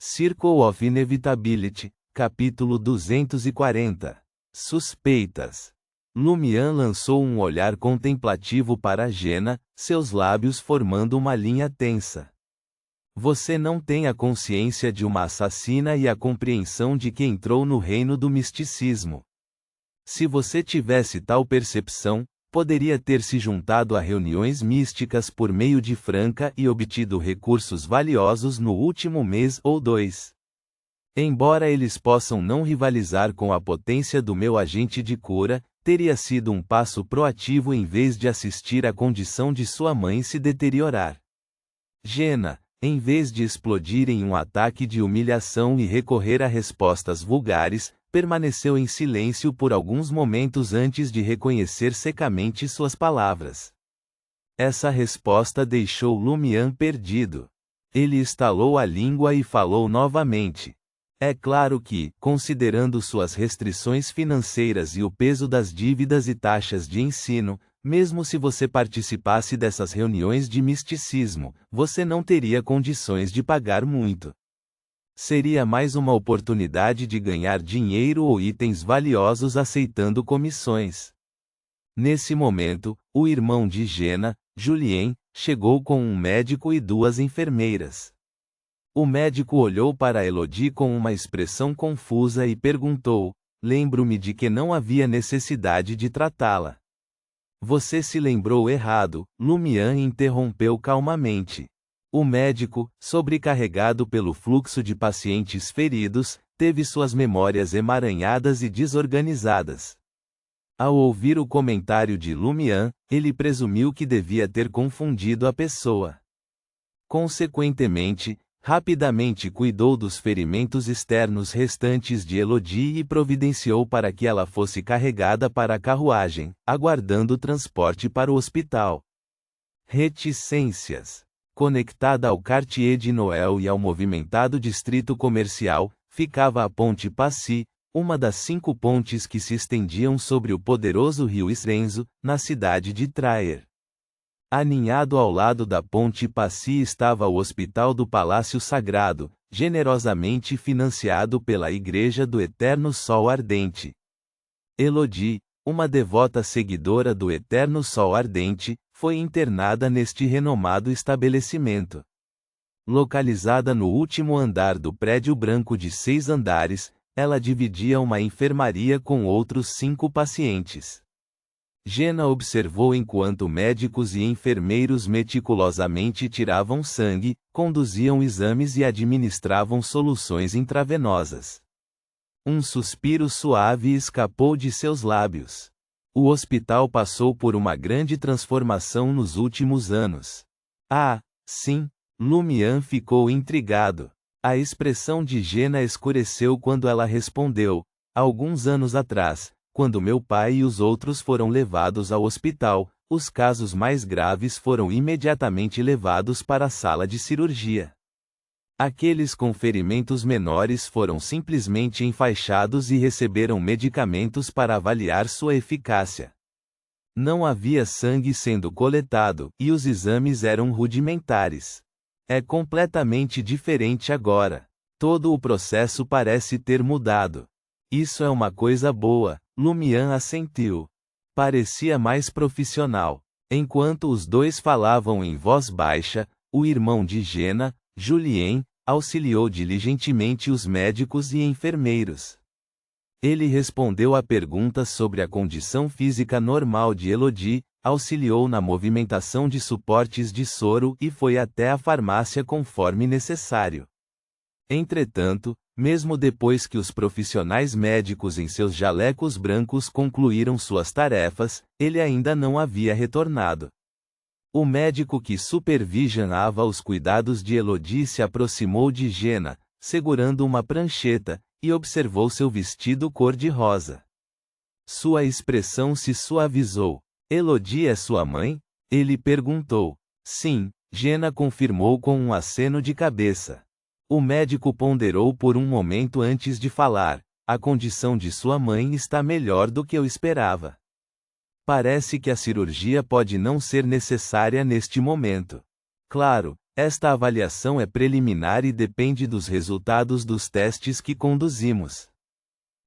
Circle of Inevitability, capítulo 240. Suspeitas. Lumian lançou um olhar contemplativo para Jenna, seus lábios formando uma linha tensa. Você não tem a consciência de uma assassina e a compreensão de que entrou no reino do misticismo. Se você tivesse tal percepção, poderia ter se juntado a reuniões místicas por meio de Franca e obtido recursos valiosos no último mês ou 2. Embora eles possam não rivalizar com a potência do meu agente de cura, teria sido um passo proativo em vez de assistir a condição de sua mãe se deteriorar. Jenna, em vez de explodir em um ataque de humilhação e recorrer a respostas vulgares, permaneceu em silêncio por alguns momentos antes de reconhecer secamente suas palavras. Essa resposta deixou Lumian perdido. Ele estalou a língua e falou novamente. É claro que, considerando suas restrições financeiras e o peso das dívidas e taxas de ensino, mesmo se você participasse dessas reuniões de misticismo, você não teria condições de pagar muito. Seria mais uma oportunidade de ganhar dinheiro ou itens valiosos aceitando comissões. Nesse momento, o irmão de Jenna, Julien, chegou com um médico e 2 enfermeiras. O médico olhou para Elodie com uma expressão confusa e perguntou: lembro-me de que não havia necessidade de tratá-la. Você se lembrou errado, Lumian interrompeu calmamente. O médico, sobrecarregado pelo fluxo de pacientes feridos, teve suas memórias emaranhadas e desorganizadas. Ao ouvir o comentário de Lumian, ele presumiu que devia ter confundido a pessoa. Consequentemente, rapidamente cuidou dos ferimentos externos restantes de Elodie e providenciou para que ela fosse carregada para a carruagem, aguardando o transporte para o hospital. Reticências. Conectada ao Quartier de Noël e ao movimentado distrito comercial, ficava a Ponte Passy, uma das 5 pontes que se estendiam sobre o poderoso rio Isrenzo, na cidade de Traer. Aninhado ao lado da Ponte Passy estava o Hospital do Palácio Sagrado, generosamente financiado pela Igreja do Eterno Sol Ardente. Elodie, uma devota seguidora do Eterno Sol Ardente, foi internada neste renomado estabelecimento. Localizada no último andar do prédio branco de 6 andares, ela dividia uma enfermaria com outros 5 pacientes. Jenna observou enquanto médicos e enfermeiros meticulosamente tiravam sangue, conduziam exames e administravam soluções intravenosas. Um suspiro suave escapou de seus lábios. O hospital passou por uma grande transformação nos últimos anos. Ah, sim, Lumian ficou intrigado. A expressão de Jenna escureceu quando ela respondeu: alguns anos atrás, quando meu pai e os outros foram levados ao hospital, os casos mais graves foram imediatamente levados para a sala de cirurgia. Aqueles com ferimentos menores foram simplesmente enfaixados e receberam medicamentos para avaliar sua eficácia. Não havia sangue sendo coletado, e os exames eram rudimentares. É completamente diferente agora. Todo o processo parece ter mudado. Isso é uma coisa boa, Lumian assentiu. Parecia mais profissional. Enquanto os 2 falavam em voz baixa, o irmão de Jenna, Julien, auxiliou diligentemente os médicos e enfermeiros. Ele respondeu a perguntas sobre a condição física normal de Elodie, auxiliou na movimentação de suportes de soro e foi até a farmácia conforme necessário. Entretanto, mesmo depois que os profissionais médicos em seus jalecos brancos concluíram suas tarefas, ele ainda não havia retornado. O médico que supervisionava os cuidados de Elodie se aproximou de Jenna, segurando uma prancheta, e observou seu vestido cor-de-rosa. Sua expressão se suavizou. Elodie é sua mãe? Ele perguntou. Sim, Jenna confirmou com um aceno de cabeça. O médico ponderou por um momento antes de falar. A condição de sua mãe está melhor do que eu esperava. Parece que a cirurgia pode não ser necessária neste momento. Claro, Esta avaliação é preliminar e depende dos resultados dos testes que conduzimos.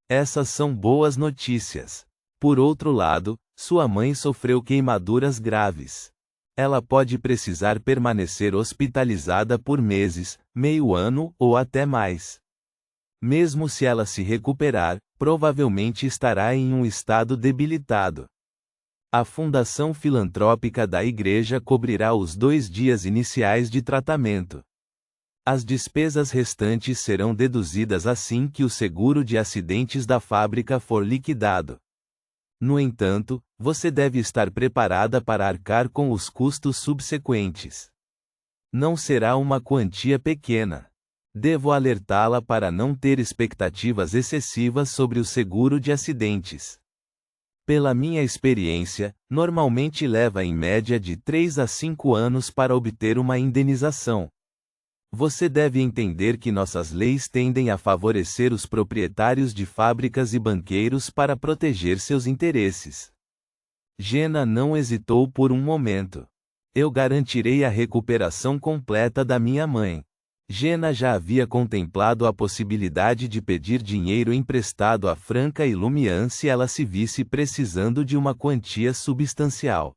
Essas são boas notícias. Por outro lado, sua mãe sofreu queimaduras graves. Ela pode precisar permanecer hospitalizada por meses, meio ano ou até mais. Mesmo se ela se recuperar, provavelmente estará em um estado debilitado. A Fundação Filantrópica da Igreja cobrirá os 2 dias iniciais de tratamento. As despesas restantes serão deduzidas assim que o seguro de acidentes da fábrica for liquidado. No entanto, você deve estar preparada para arcar com os custos subsequentes. Não será uma quantia pequena. Devo alertá-la para não ter expectativas excessivas sobre o seguro de acidentes. Pela minha experiência, normalmente leva em média de 3 a 5 anos para obter uma indenização. Você deve entender que nossas leis tendem a favorecer os proprietários de fábricas e banqueiros para proteger seus interesses. Jenna não hesitou por um momento. Eu garantirei a recuperação completa da minha mãe. Jenna já havia contemplado a possibilidade de pedir dinheiro emprestado a Franca e Lumian se ela se visse precisando de uma quantia substancial.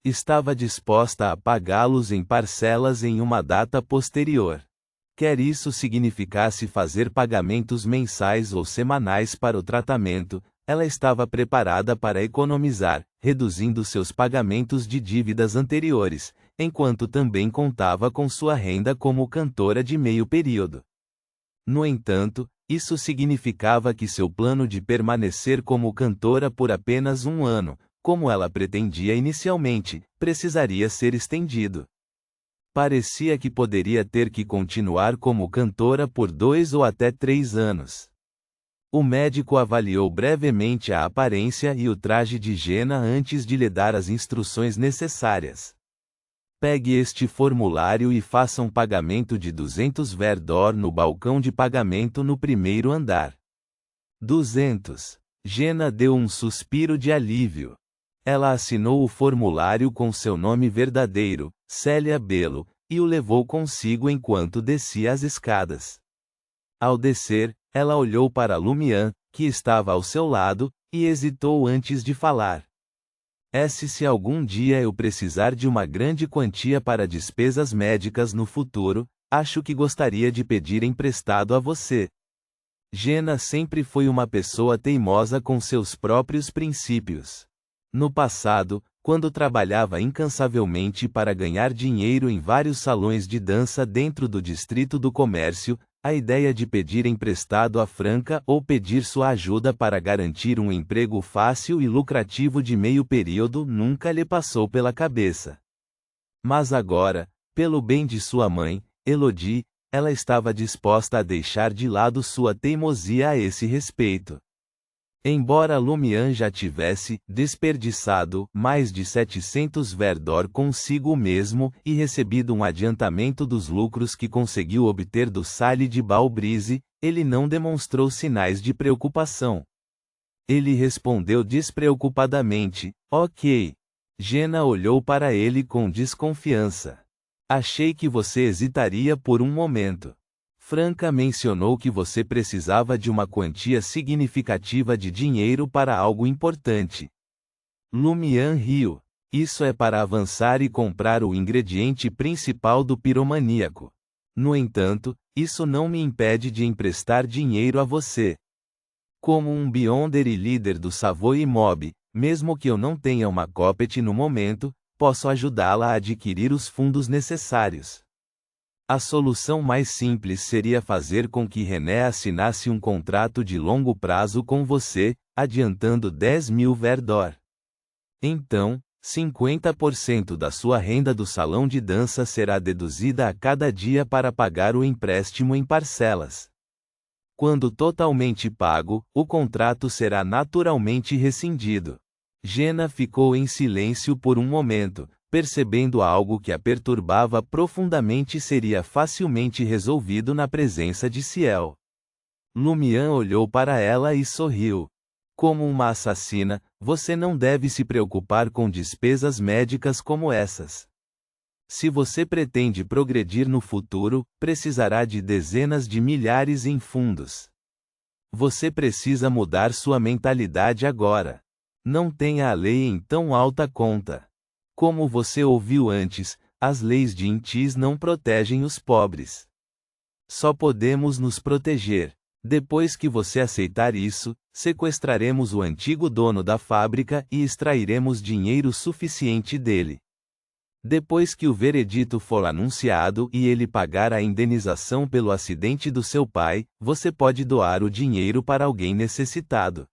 Estava disposta a pagá-los em parcelas em uma data posterior. Quer isso significasse fazer pagamentos mensais ou semanais para o tratamento, ela estava preparada para economizar, reduzindo seus pagamentos de dívidas anteriores, enquanto também contava com sua renda como cantora de meio período. No entanto, isso significava que seu plano de permanecer como cantora por apenas um ano, como ela pretendia inicialmente, precisaria ser estendido. Parecia que poderia ter que continuar como cantora por 2 ou até 3 anos. O médico avaliou brevemente a aparência e o traje de Jenna antes de lhe dar as instruções necessárias. Pegue este formulário e faça um pagamento de 200 Verdor no balcão de pagamento no primeiro andar. 200. Jenna deu um suspiro de alívio. Ela assinou o formulário com seu nome verdadeiro, Célia Belo, e o levou consigo enquanto descia as escadas. Ao descer, ela olhou para Lumian, que estava ao seu lado, e hesitou antes de falar. Se algum dia eu precisar de uma grande quantia para despesas médicas no futuro, acho que gostaria de pedir emprestado a você. Jenna sempre foi uma pessoa teimosa com seus próprios princípios. No passado, quando trabalhava incansavelmente para ganhar dinheiro em vários salões de dança dentro do Distrito do Comércio, a ideia de pedir emprestado a Franca ou pedir sua ajuda para garantir um emprego fácil e lucrativo de meio período nunca lhe passou pela cabeça. Mas agora, pelo bem de sua mãe, Elodie, ela estava disposta a deixar de lado sua teimosia a esse respeito. Embora Lumian já tivesse desperdiçado mais de 700 Verdor consigo mesmo e recebido um adiantamento dos lucros que conseguiu obter do Salle de Balbrise, ele não demonstrou sinais de preocupação. Ele respondeu despreocupadamente, ok. Jenna olhou para ele com desconfiança. Achei que você hesitaria por um momento. Franca mencionou que você precisava de uma quantia significativa de dinheiro para algo importante. Lumian riu. Isso é para avançar e comprar o ingrediente principal do piromaníaco. No entanto, isso não me impede de emprestar dinheiro a você. Como um Beyonder e líder do Savoy Mob, mesmo que eu não tenha uma Coppet no momento, posso ajudá-la a adquirir os fundos necessários. A solução mais simples seria fazer com que René assinasse um contrato de longo prazo com você, adiantando 10.000 Verdor. Então, 50% da sua renda do salão de dança será deduzida a cada dia para pagar o empréstimo em parcelas. Quando totalmente pago, o contrato será naturalmente rescindido. Jenna ficou em silêncio por um momento, percebendo algo que a perturbava profundamente seria facilmente resolvido na presença de Ciel. Lumian olhou para ela e sorriu. Como uma assassina, você não deve se preocupar com despesas médicas como essas. Se você pretende progredir no futuro, precisará de dezenas de milhares em fundos. Você precisa mudar sua mentalidade agora. Não tenha a lei em tão alta conta. Como você ouviu antes, as leis de Intis não protegem os pobres. Só podemos nos proteger. Depois que você aceitar isso, sequestraremos o antigo dono da fábrica e extrairemos dinheiro suficiente dele. Depois que o veredito for anunciado e ele pagar a indenização pelo acidente do seu pai, você pode doar o dinheiro para alguém necessitado.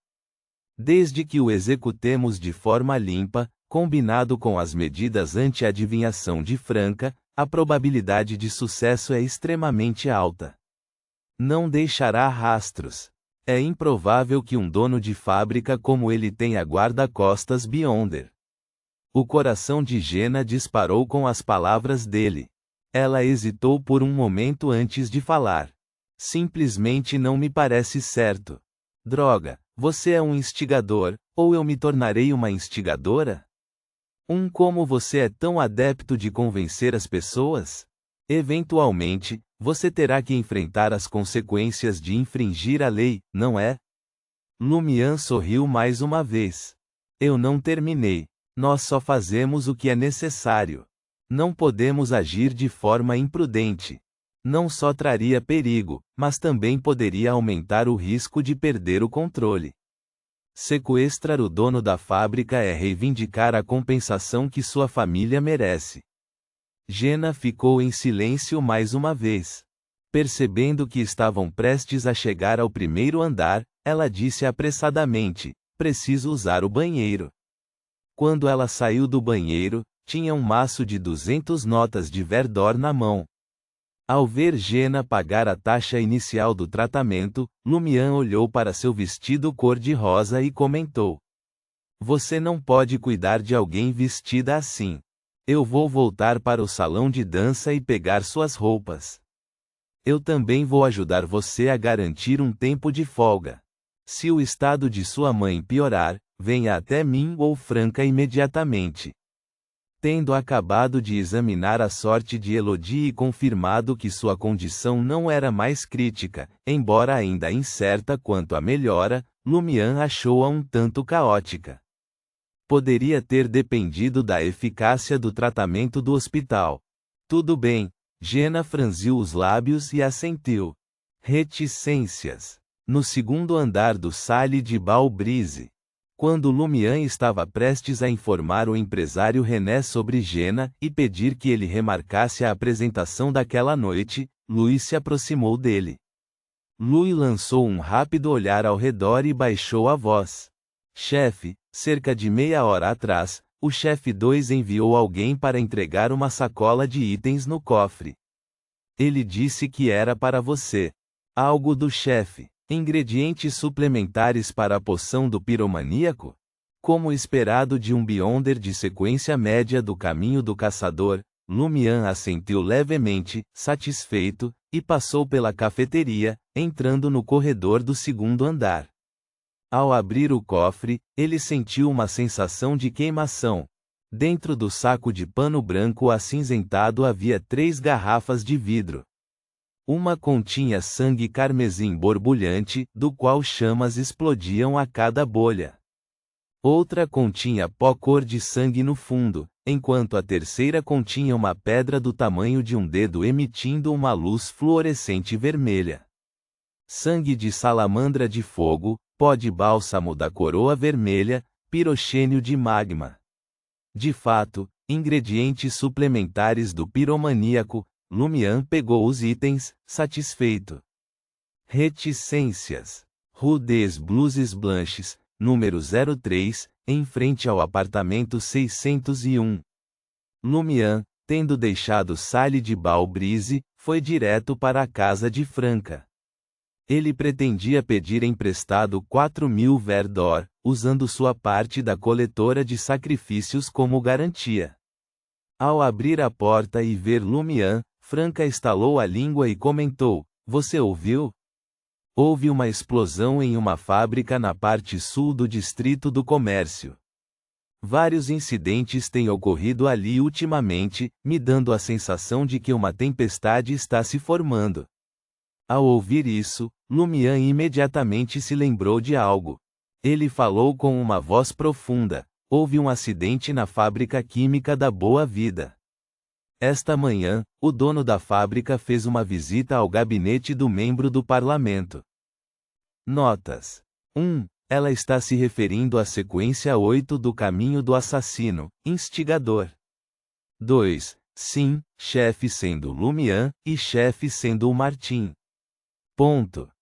Desde que o executemos de forma limpa, combinado com as medidas anti-adivinhação de Franca, a probabilidade de sucesso é extremamente alta. Não deixará rastros. É improvável que um dono de fábrica como ele tenha guarda-costas Beyonder. O coração de Jenna disparou com as palavras dele. Ela hesitou por um momento antes de falar. Simplesmente não me parece certo. Droga, você é um instigador, ou eu me tornarei uma instigadora? Como você é tão adepto de convencer as pessoas? Eventualmente, você terá que enfrentar as consequências de infringir a lei, não é? Lumian sorriu mais uma vez. Eu não terminei. Nós só fazemos o que é necessário. Não podemos agir de forma imprudente. Não só traria perigo, mas também poderia aumentar o risco de perder o controle. Sequestrar o dono da fábrica é reivindicar a compensação que sua família merece. Jenna ficou em silêncio mais uma vez. Percebendo que estavam prestes a chegar ao primeiro andar, ela disse apressadamente: preciso usar o banheiro. Quando ela saiu do banheiro, tinha um maço de 200 notas de Verdor na mão. Ao ver Jenna pagar a taxa inicial do tratamento, Lumian olhou para seu vestido cor-de-rosa e comentou: você não pode cuidar de alguém vestida assim. Eu vou voltar para o salão de dança e pegar suas roupas. Eu também vou ajudar você a garantir um tempo de folga. Se o estado de sua mãe piorar, venha até mim ou Franca imediatamente. Tendo acabado de examinar a sorte de Elodie e confirmado que sua condição não era mais crítica, embora ainda incerta quanto à melhora, Lumian achou-a um tanto caótica. Poderia ter dependido da eficácia do tratamento do hospital. Tudo bem, Jenna franziu os lábios e assentiu. Reticências. No segundo andar do Salle de Balbrise. Quando Lumian estava prestes a informar o empresário René sobre Jenna e pedir que ele remarcasse a apresentação daquela noite, Louis se aproximou dele. Louis lançou um rápido olhar ao redor e baixou a voz. Chefe, cerca de meia hora atrás, o chefe 2 enviou alguém para entregar uma sacola de itens no cofre. Ele disse que era para você. Algo do chefe. Ingredientes suplementares para a poção do piromaníaco? Como esperado de um Beyonder de sequência média do caminho do caçador, Lumian assentiu levemente, satisfeito, e passou pela cafeteria, entrando no corredor do segundo andar. Ao abrir o cofre, ele sentiu uma sensação de queimação. Dentro do saco de pano branco acinzentado havia 3 garrafas de vidro. Uma continha sangue carmesim borbulhante, do qual chamas explodiam a cada bolha. Outra continha pó cor de sangue no fundo, enquanto a terceira continha uma pedra do tamanho de um dedo emitindo uma luz fluorescente vermelha. Sangue de salamandra de fogo, pó de bálsamo da coroa vermelha, piroxênio de magma. De fato, ingredientes suplementares do piromaníaco. Lumian pegou os itens, satisfeito. Reticências. Rue des Blouses Blanches, número 03, em frente ao apartamento 601. Lumian, tendo deixado Salle de Balbrise, foi direto para a casa de Franca. Ele pretendia pedir emprestado 4.000 Verdor, usando sua parte da coletora de sacrifícios como garantia. Ao abrir a porta e ver Lumian, Franca estalou a língua e comentou: você ouviu? Houve uma explosão em uma fábrica na parte sul do distrito do comércio. Vários incidentes têm ocorrido ali ultimamente, me dando a sensação de que uma tempestade está se formando. Ao ouvir isso, Lumian imediatamente se lembrou de algo. Ele falou com uma voz profunda. Houve um acidente na fábrica química da Boa Vida. Esta manhã, o dono da fábrica fez uma visita ao gabinete do membro do parlamento. Notas. 1. Ela está se referindo à sequência 8 do Caminho do Assassino, Instigador. 2. Sim, chefe sendo Lumian, e chefe sendo o Martim. Ponto.